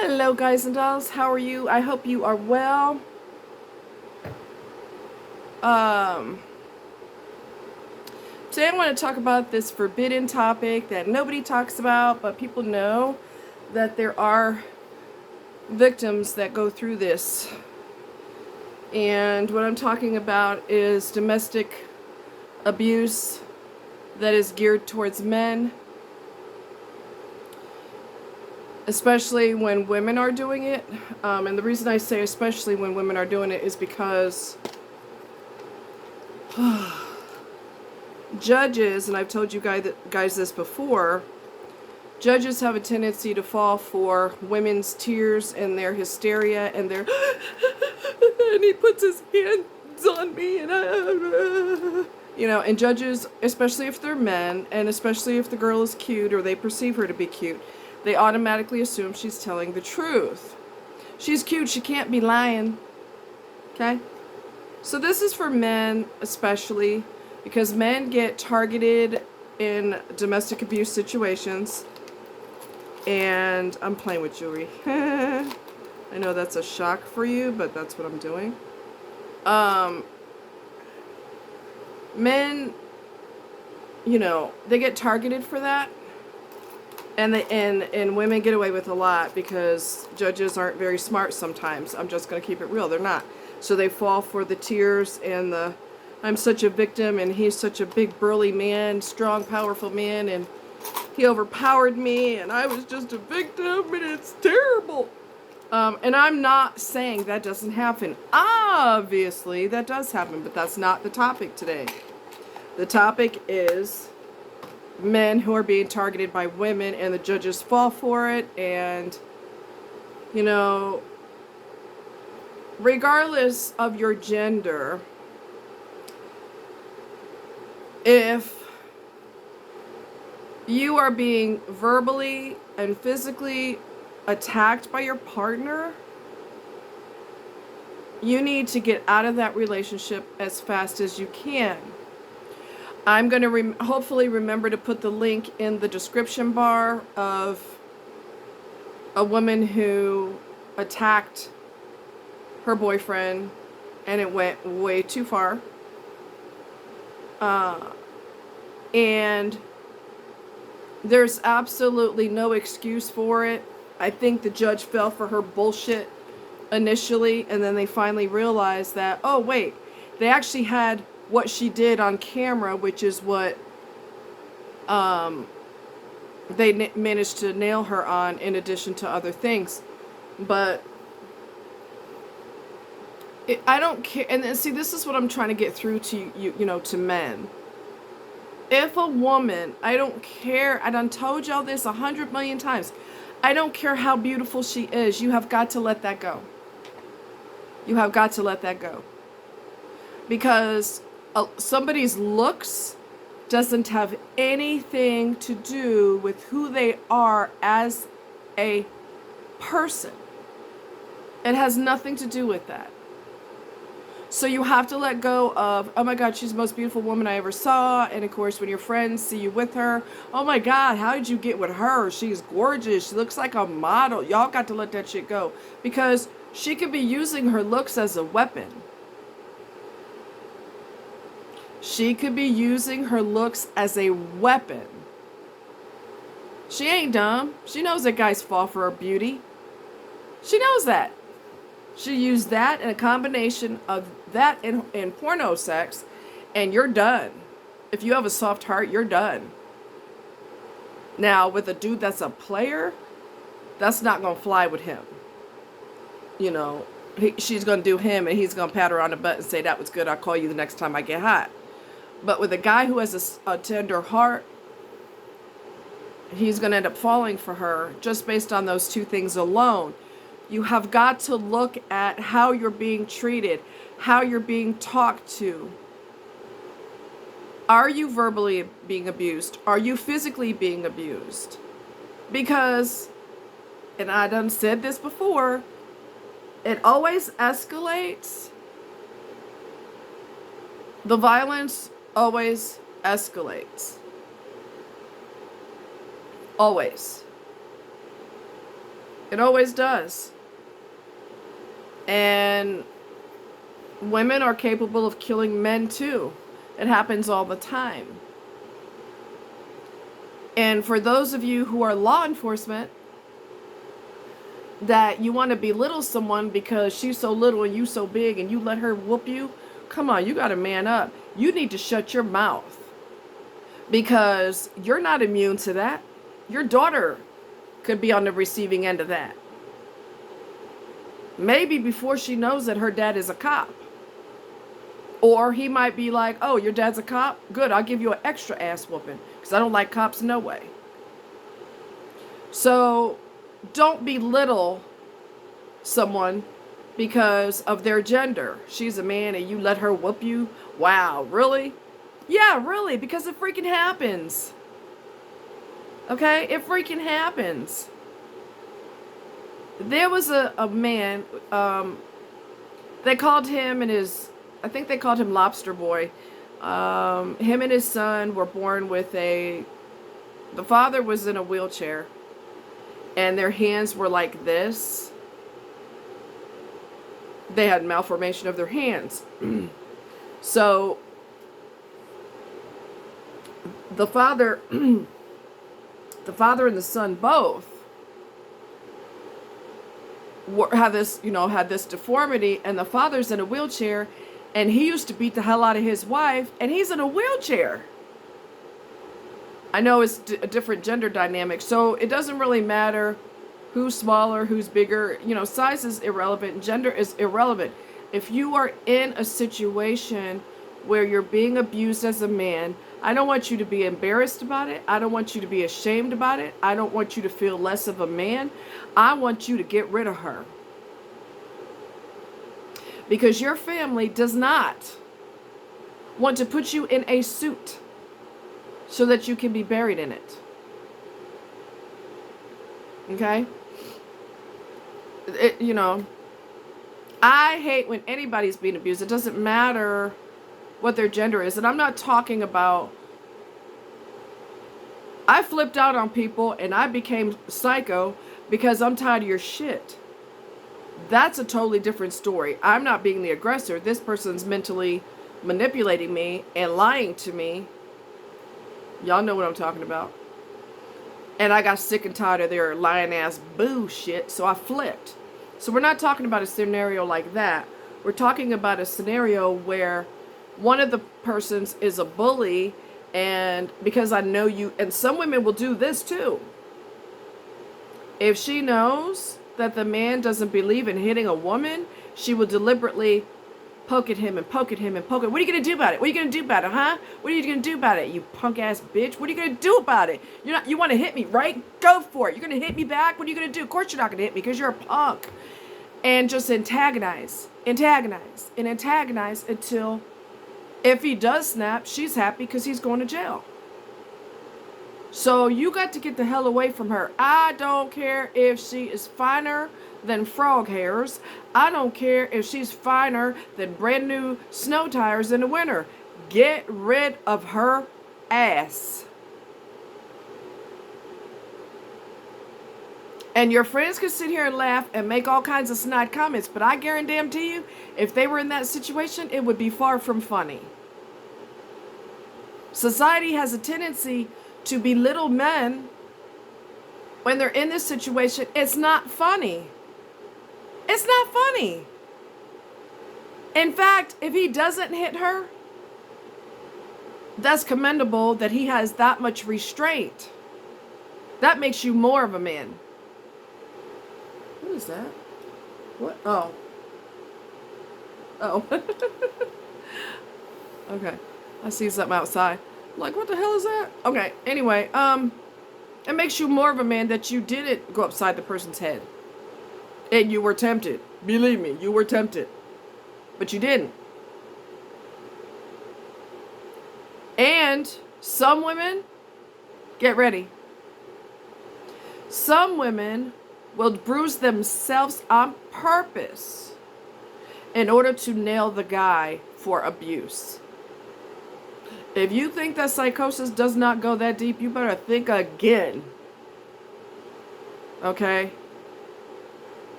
Hello, guys and dolls. How are you? I hope you are well. Um, Today I want to talk about this forbidden topic that nobody talks about, but people know that there are victims that go through this. And what I'm talking about is domestic abuse that is geared towards men, especially when women are doing it. And the reason I say especially when women are doing it is because judges, and I've told you guys this before, judges have a tendency to fall for women's tears and their hysteria and their and he puts his hands on me and and judges, especially if they're men and especially if the girl is cute or they perceive her to be cute, they automatically assume she's telling the truth. She's cute, she can't be lying. Okay? So this is for men especially, because men get targeted in domestic abuse situations. And I'm playing with jewelry. I know that's a shock for you, but that's what I'm doing. Men, they get targeted for that. And women get away with a lot because judges aren't very smart sometimes. I'm just going to keep it real. They're not. So they fall for the tears and the, I'm such a victim and he's such a big burly man, strong, powerful man, and he overpowered me and I was just a victim and it's terrible. And I'm not saying that doesn't happen. Obviously that does happen, but that's not the topic today. The topic is men who are being targeted by women and the judges fall for it. And regardless of your gender, if you are being verbally and physically attacked by your partner, you need to get out of that relationship as fast as you can. I'm going to hopefully remember to put the link in the description bar of a woman who attacked her boyfriend and it went way too far. And there's absolutely no excuse for it. I think the judge fell for her bullshit initially, and then they finally realized that, oh wait, they actually had what she did on camera, which is what they managed to nail her on, in addition to other things. But I don't care. And see, this is what I'm trying to get through to you, to men. If a woman, I don't care, I done told y'all this 100 million times, I don't care how beautiful she is, you have got to let that go. You have got to let that go. Because somebody's looks doesn't have anything to do with who they are as a person. It has nothing to do with that. So you have to let go of, oh my God, she's the most beautiful woman I ever saw. And of course, when your friends see you with her, oh my God, how did you get with her? She's gorgeous. She looks like a model. Y'all got to let that shit go. Because she could be using her looks as a weapon. She could be using her looks as a weapon. She ain't dumb. She knows that guys fall for her beauty. She knows that. She used that in a combination of that in porno sex, and you're done. If you have a soft heart, you're done. Now, with a dude that's a player, that's not going to fly with him. She's going to do him, and he's going to pat her on the butt and say, that was good, I'll call you the next time I get hot. But with a guy who has a tender heart, he's going to end up falling for her just based on those two things alone. You have got to look at how you're being treated, how you're being talked to. Are you verbally being abused? Are you physically being abused? Because, and I done said this before, it always escalates. The violence always escalates. Always. It always does. And women are capable of killing men too. It happens all the time. And for those of you who are law enforcement, that you want to belittle someone because she's so little and you so big and you let her whoop you, come on, you got to man up. You need to shut your mouth, because you're not immune to that. Your daughter could be on the receiving end of that. Maybe before she knows that her dad is a cop. Or he might be like, oh, your dad's a cop? Good, I'll give you an extra ass whooping, because I don't like cops no way. So don't belittle someone because of their gender. She's a man and you let her whoop you? Wow, really? Yeah, really, because it freaking happens. Okay, it freaking happens. There was a man, they called him and his, I think they called him Lobster Boy. Him and his son were born with the father was in a wheelchair, and their hands were like this. They had malformation of their hands. So the father and the son both had this deformity, and the father's in a wheelchair, and he used to beat the hell out of his wife, and he's in a wheelchair. I know it's a different gender dynamic, so it doesn't really matter who's smaller, who's bigger. Size is irrelevant, gender is irrelevant. If you are in a situation where you're being abused as a man, I don't want you to be embarrassed about it. I don't want you to be ashamed about it. I don't want you to feel less of a man. I want you to get rid of her. Because your family does not want to put you in a suit so that you can be buried in it. Okay? I hate when anybody's being abused. It doesn't matter what their gender is. And I'm not talking about, I flipped out on people and I became psycho because I'm tired of your shit. That's a totally different story. I'm not being the aggressor. This person's mentally manipulating me and lying to me. Y'all know what I'm talking about. And I got sick and tired of their lying ass bullshit, so I flipped. So we're not talking about a scenario like that. We're talking about a scenario where one of the persons is a bully, and because I know you, and some women will do this too. If she knows that the man doesn't believe in hitting a woman, she will deliberately poke at him and poke at him and poke at him. What are you going to do about it? What are you going to do about it, huh? What are you going to do about it, you punk ass bitch? What are you going to do about it? You want to hit me, right? Go for it. You're going to hit me back? What are you going to do? Of course you're not going to hit me because you're a punk. And just antagonize until, if he does snap, she's happy because he's going to jail. So you got to get the hell away from her. I don't care if she is finer than frog hairs. I don't care if she's finer than brand new snow tires in the winter. Get rid of her ass. And your friends can sit here and laugh and make all kinds of snide comments, but I guarantee you, if they were in that situation, it would be far from funny. Society has a tendency to belittle men when they're in this situation. It's not funny. It's not funny. In fact, if he doesn't hit her, that's commendable that he has that much restraint. That makes you more of a man. What is that? What? Oh. Okay. I see something outside. I'm like, what the hell is that? Okay. Anyway, it makes you more of a man that you didn't go upside the person's head. And you were tempted. Believe me, you were tempted. But you didn't. And some women, get ready. Some women will bruise themselves on purpose in order to nail the guy for abuse. If you think that psychosis does not go that deep, you better think again. Okay?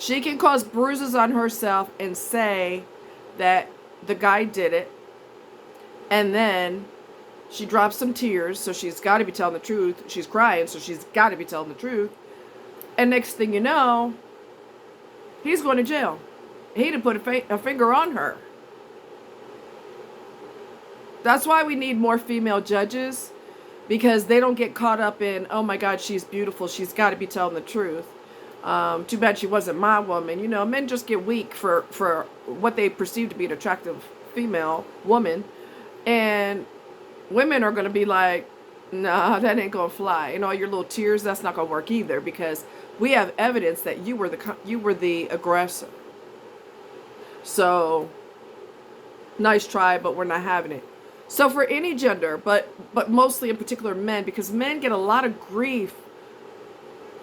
She can cause bruises on herself and say that the guy did it. And then she drops some tears, so she's got to be telling the truth. She's crying, so she's got to be telling the truth. And next thing you know, he's going to jail. He didn't put a finger on her. That's why we need more female judges, because they don't get caught up in, oh my God, she's beautiful, she's got to be telling the truth. Too bad she wasn't my woman. You know, men just get weak for what they perceive to be an attractive female woman. And women are going to be like, nah, that ain't going to fly. And all your little tears, that's not going to work either, because we have evidence that you were the aggressor. So, nice try, but we're not having it. So for any gender, but mostly in particular men, because men get a lot of grief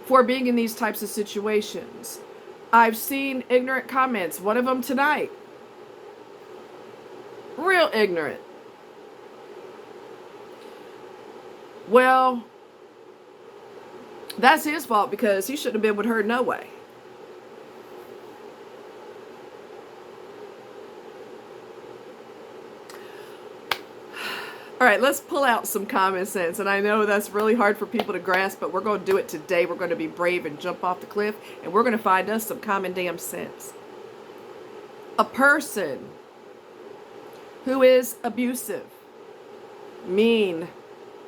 for being in these types of situations. I've seen ignorant comments, one of them tonight. Real ignorant. Well, that's his fault, because he shouldn't have been with her no way. All right, let's pull out some common sense. And I know that's really hard for people to grasp, but we're going to do it today. We're going to be brave and jump off the cliff, and we're going to find us some common damn sense. A person who is abusive, mean,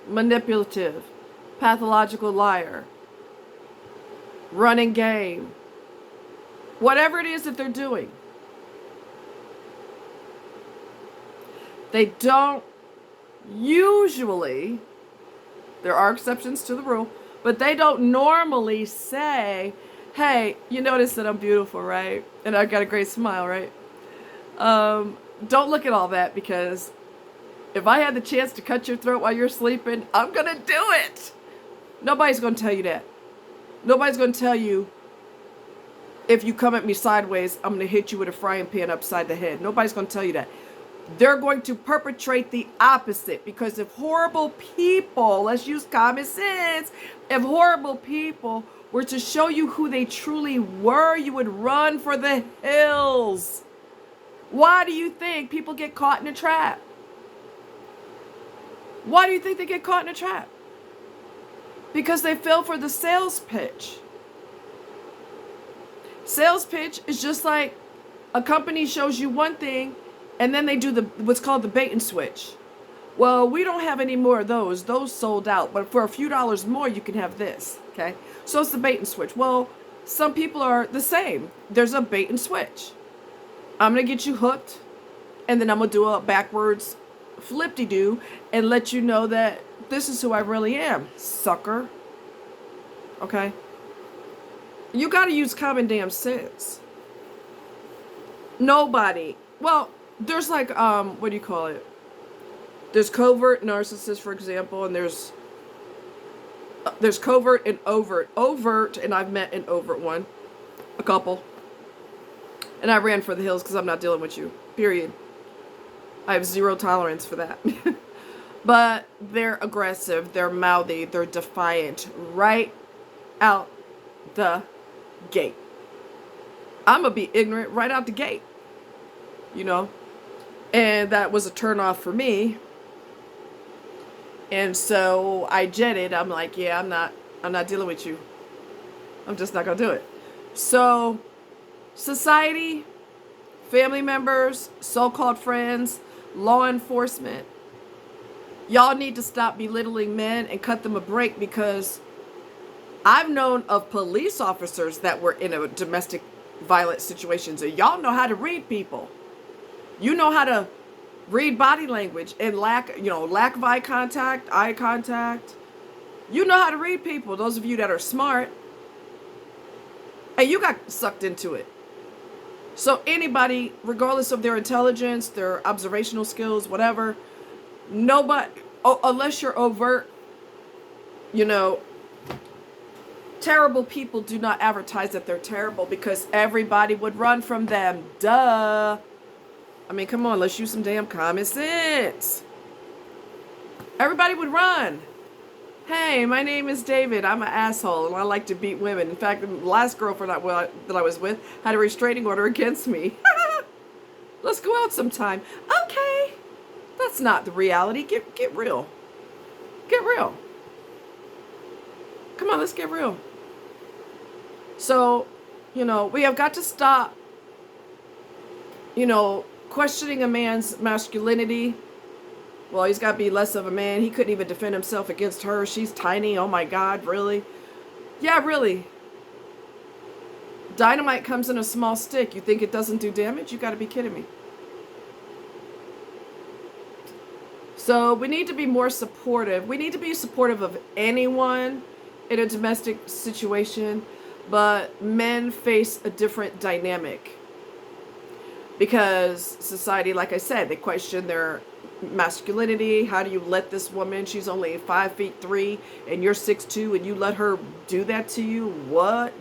manipulative, pathological liar, running game, whatever it is that they're doing, they don't usually, there are exceptions to the rule, but they don't normally say, hey, you notice that I'm beautiful, right? And I've got a great smile, right? Don't look at all that, because if I had the chance to cut your throat while you're sleeping, I'm going to do it. Nobody's going to tell you that. Nobody's going to tell you, if you come at me sideways, I'm going to hit you with a frying pan upside the head. Nobody's going to tell you that. They're going to perpetrate the opposite, because if horrible people, let's use common sense, if horrible people were to show you who they truly were, you would run for the hills. Why do you think people get caught in a trap? Why do you think they get caught in a trap? Because they fell for the sales pitch. Sales pitch is just like a company shows you one thing, and then they do what's called the bait and switch. Well, we don't have any more of those. Those sold out. But for a few dollars more, you can have this. Okay? So it's the bait and switch. Well, some people are the same. There's a bait and switch. I'm going to get you hooked, and then I'm going to do a backwards flip-de-doo and let you know that this is who I really am, sucker. Okay? You got to use common damn sense. Nobody. Well, there's like, what do you call it? There's covert narcissists, for example, and there's covert and overt. Overt, and I've met an overt one, a couple. And I ran for the hills because I'm not dealing with you, period. I have zero tolerance for that. But they're aggressive, they're mouthy, they're defiant right out the gate. I'm going to be ignorant right out the gate. You know? And that was a turnoff for me. And so I jetted. I'm like, yeah, I'm not dealing with you. I'm just not going to do it. So society, family members, so-called friends, law enforcement, y'all need to stop belittling men and cut them a break, because I've known of police officers that were in a domestic violence situation. So y'all know how to read people. You know how to read body language and lack of eye contact. You know how to read people, those of you that are smart. And you got sucked into it. So anybody, regardless of their intelligence, their observational skills, whatever, nobody, unless you're overt, terrible people do not advertise that they're terrible, because everybody would run from them. Duh. I mean, come on, let's use some damn common sense. Everybody would run. Hey, my name is David. I'm an asshole and I like to beat women. In fact, the last girlfriend that I was with had a restraining order against me. Let's go out sometime. Okay. That's not the reality. Get real. Get real. Come on, let's get real. So, we have got to stop, questioning a man's masculinity. Well, he's got to be less of a man. He couldn't even defend himself against her. She's tiny. Oh my God, really? Yeah, really. Dynamite comes in a small stick. You think it doesn't do damage? You got to be kidding me. So we need to be more supportive. We need to be supportive of anyone in a domestic situation, but men face a different dynamic because society, like I said, they question their masculinity. How do you let this woman, she's only 5'3" and you're 6'2" and you let her do that to you? What?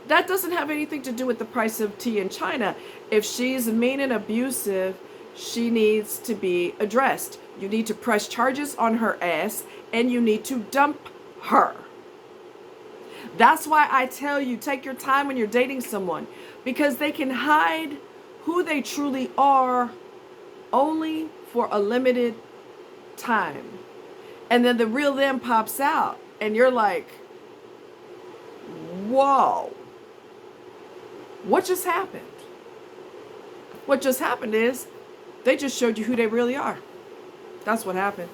That doesn't have anything to do with the price of tea in China. If she's mean and abusive, she needs to be addressed. You need to press charges on her ass and you need to dump her. That's why I tell you, take your time when you're dating someone, because they can hide who they truly are only for a limited time. And then the real them pops out and you're like, whoa, what just happened? What just happened is they just showed you who they really are. That's what happened.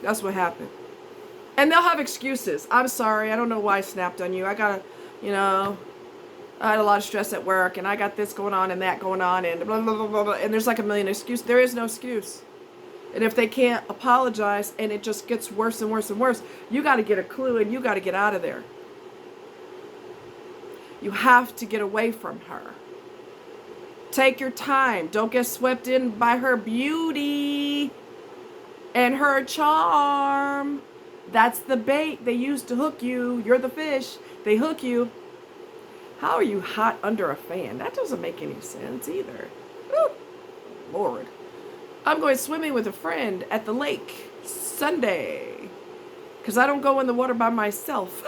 That's what happened. And they'll have excuses. I'm sorry. I don't know why I snapped on you. I had a lot of stress at work and I got this going on and that going on and blah, blah, blah, blah, blah. And there's like a million excuses. There is no excuse. And if they can't apologize and it just gets worse and worse and worse, you got to get a clue and you got to get out of there. You have to get away from her. Take your time. Don't get swept in by her beauty and her charm. That's the bait they use to hook you. You're the fish. They hook you. How are you hot under a fan? That doesn't make any sense either. Whew. Lord. I'm going swimming with a friend at the lake Sunday because I don't go in the water by myself.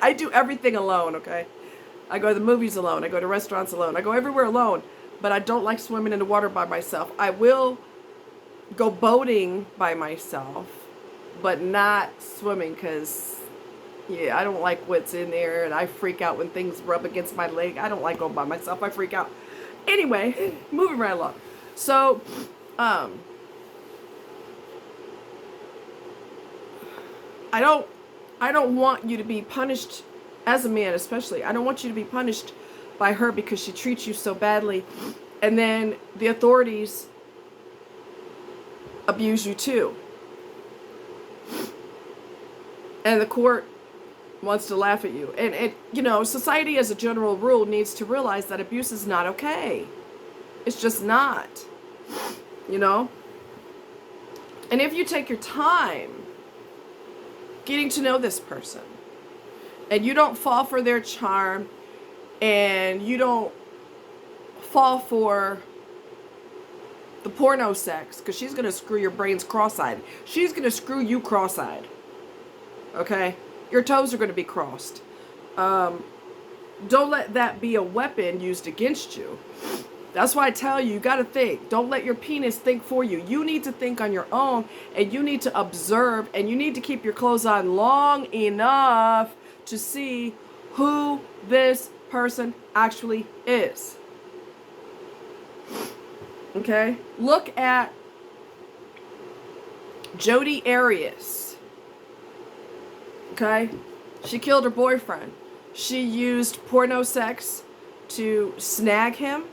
I do everything alone, okay? I go to the movies alone. I go to restaurants alone. I go everywhere alone. But I don't like swimming in the water by myself. I will go boating by myself, but not swimming because, I don't like what's in there. And I freak out when things rub against my leg. I don't like going by myself. I freak out. Anyway, moving right along. So, I don't want you to be punished as a man, especially. I don't want you to be punished by her because she treats you so badly and then the authorities abuse you too. And the court wants to laugh at you. And society as a general rule needs to realize that abuse is not okay. It's just not. And if you take your time getting to know this person, and you don't fall for their charm, and you don't fall for the porno sex, because she's going to screw your brains cross-eyed. She's going to screw you cross-eyed. Okay? Your toes are going to be crossed. Don't let that be a weapon used against you. That's why I tell you, you got to think. Don't let your penis think for you. You need to think on your own, and you need to observe, and you need to keep your clothes on long enough to see who this person actually is. Okay? Look at Jodi Arias. Okay? She killed her boyfriend. She used porno sex to snag him.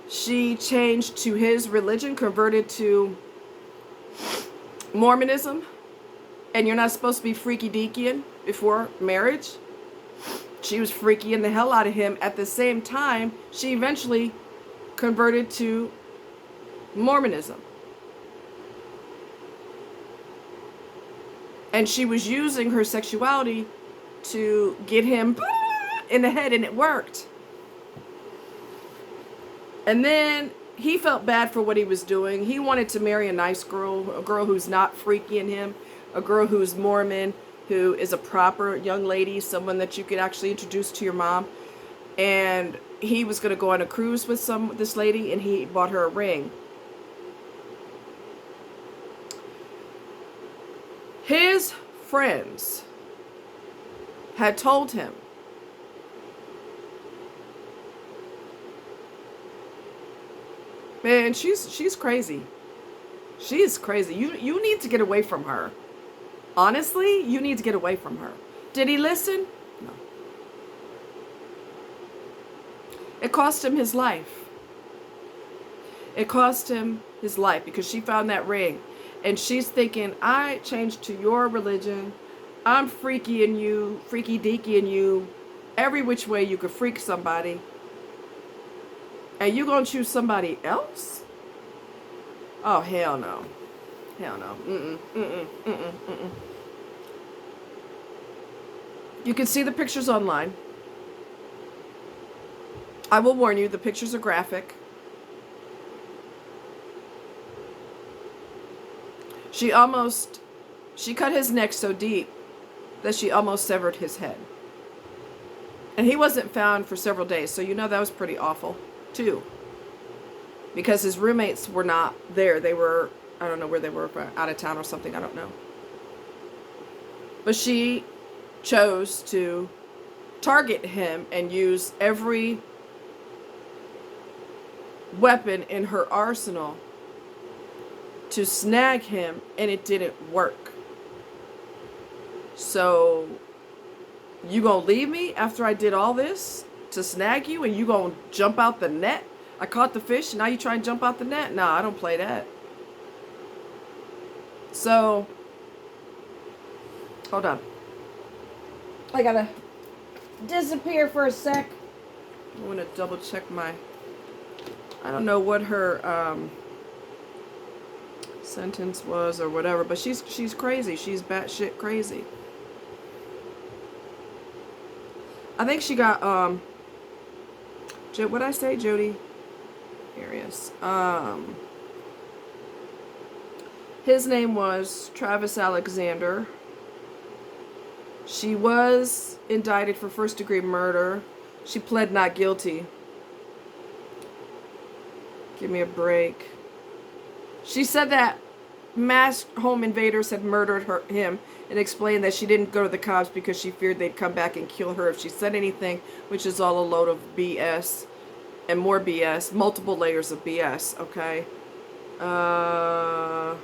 She changed to his religion, converted to Mormonism. And you're not supposed to be freaky deakying before marriage. She was freakying the hell out of him. At the same time, she eventually converted to Mormonism. And she was using her sexuality to get him in the head, and it worked. And then he felt bad for what he was doing. He wanted to marry a nice girl, a girl who's not freaking him, a girl who's Mormon, who is a proper young lady, someone that you could actually introduce to your mom. And he was going to go on a cruise with this lady, and he bought her a ring. His friends had told him, man, she's crazy. She's crazy. You need to get away from her. Honestly, you need to get away from her. Did he listen? No. It cost him his life. It cost him his life because she found that ring. And she's thinking, I changed to your religion. I'm freaky in you, freaky deaky in you. Every which way you could freak somebody. And you gonna choose somebody else? Oh, hell no. Hell no. You can see the pictures online. I will warn you, the pictures are graphic. She cut his neck so deep that she almost severed his head. And he wasn't found for several days, so you know that was pretty awful, too. Because his roommates were not there. They were, I don't know where they were, out of town or something, I don't know. But she chose to target him and use every weapon in her arsenal to snag him, and it didn't work. So, you gonna leave me after I did all this to snag you, and you gonna jump out the net? I caught the fish, and now you try and jump out the net? Nah, I don't play that. So, hold on. I gotta disappear for a sec. I wanna double check my, I don't know what her, sentence was or whatever, but she's crazy. She's batshit crazy. I think she got what'd I say, Jody Arias? His name was Travis Alexander. She was indicted for first-degree murder. She pled not guilty. Give me a break. She said that masked home invaders had murdered him and explained that she didn't go to the cops because she feared they'd come back and kill her if she said anything, which is all a load of BS and more BS, multiple layers of BS, okay? Oh.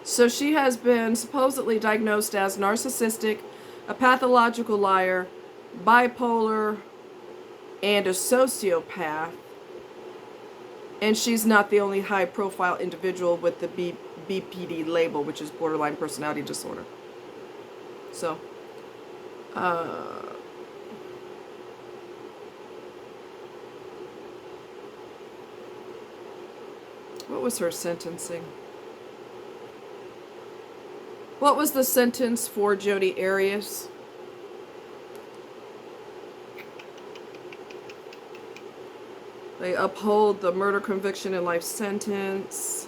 So she has been supposedly diagnosed as narcissistic, a pathological liar, bipolar, and a sociopath. And she's not the only high-profile individual with the BPD label, which is borderline personality disorder. So, what was her sentencing? What was the sentence for Jodi Arias? They uphold the murder conviction and life sentence.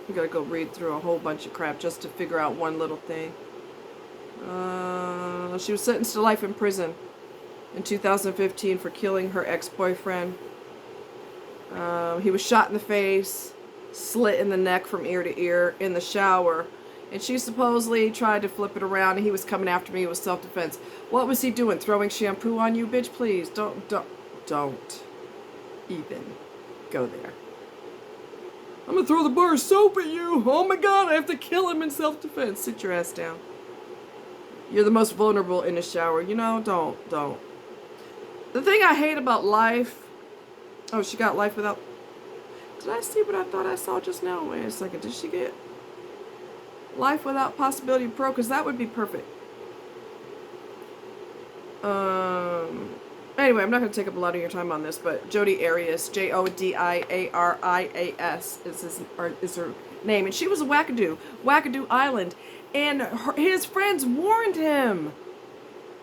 You gotta go read through a whole bunch of crap just to figure out one little thing. She was sentenced to life in prison in 2015 for killing her ex-boyfriend. He was shot in the face, slit in the neck from ear to ear in the shower, and she supposedly tried to flip it around, and he was coming after me with self-defense. What was he doing? Throwing shampoo on you, bitch? Please don't even go there. I'm gonna throw the bar of soap at you. Oh my God, I have to kill him in self-defense. Sit your ass down. You're the most vulnerable in the shower. You know, don't. The thing I hate about life. Oh, she got life without. Did I see what I thought I saw just now? Wait a second. Did she get life without possibility of parole? Because that would be perfect. Anyway, I'm not going to take up a lot of your time on this, but Jodi Arias, Jodiarias is her name, and she was a Wackadoo Island, and his friends warned him.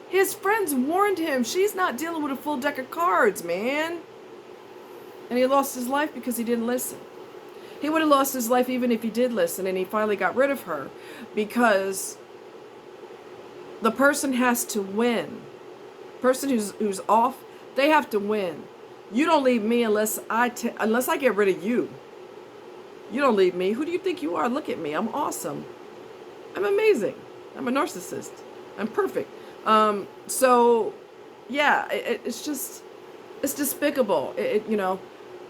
His friends warned him. She's not dealing with a full deck of cards, man. And he lost his life because he didn't listen. He would have lost his life even if he did listen, and he finally got rid of her because the person has to win. Person who's off, they have to win. You don't leave me unless I get rid of you. You don't leave me. Who do you think you are? Look at me. I'm awesome. I'm amazing. I'm a narcissist. I'm perfect. So yeah, it's despicable.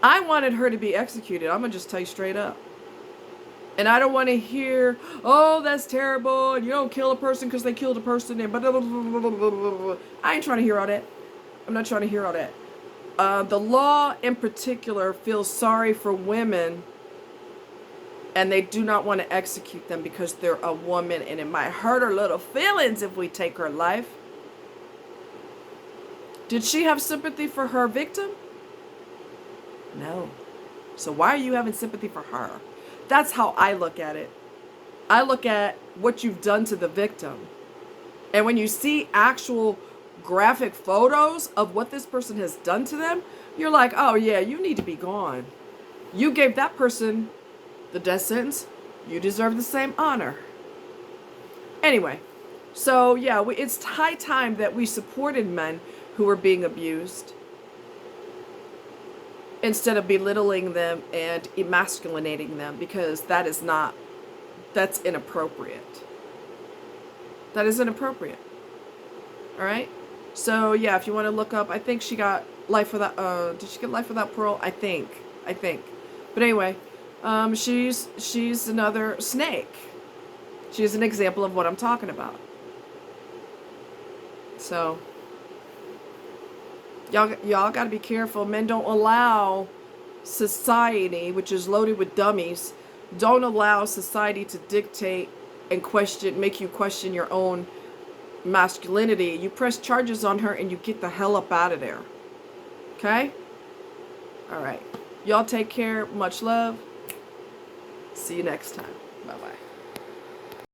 I wanted her to be executed. I'm gonna just tell you straight up. And I don't want to hear, oh, that's terrible, and you don't kill a person because they killed a person, and blah, blah, blah, blah, blah, blah, blah. I ain't trying to hear all that. I'm not trying to hear all that. The law in particular feels sorry for women, and they do not want to execute them because they're a woman, and it might hurt her little feelings if we take her life. Did she have sympathy for her victim? No. So why are you having sympathy for her? That's how I look at it. I look at what you've done to the victim. And when you see actual graphic photos of what this person has done to them, you're like, oh yeah, you need to be gone. You gave that person the death sentence. You deserve the same honor. Anyway, so yeah, it's high time that we supported men who were being abused, instead of belittling them and emasculating them, because that's inappropriate. That is inappropriate. All right? So, yeah, if you want to look up, I think she got life without, did she get life without parole? I think. But anyway, she's another snake. She's an example of what I'm talking about. So, y'all got to be careful. Men don't allow society, which is loaded with dummies, don't allow society to dictate and make you question your own masculinity. You press charges on her and you get the hell up out of there. Okay? All right. Y'all take care. Much love. See you next time. Bye-bye.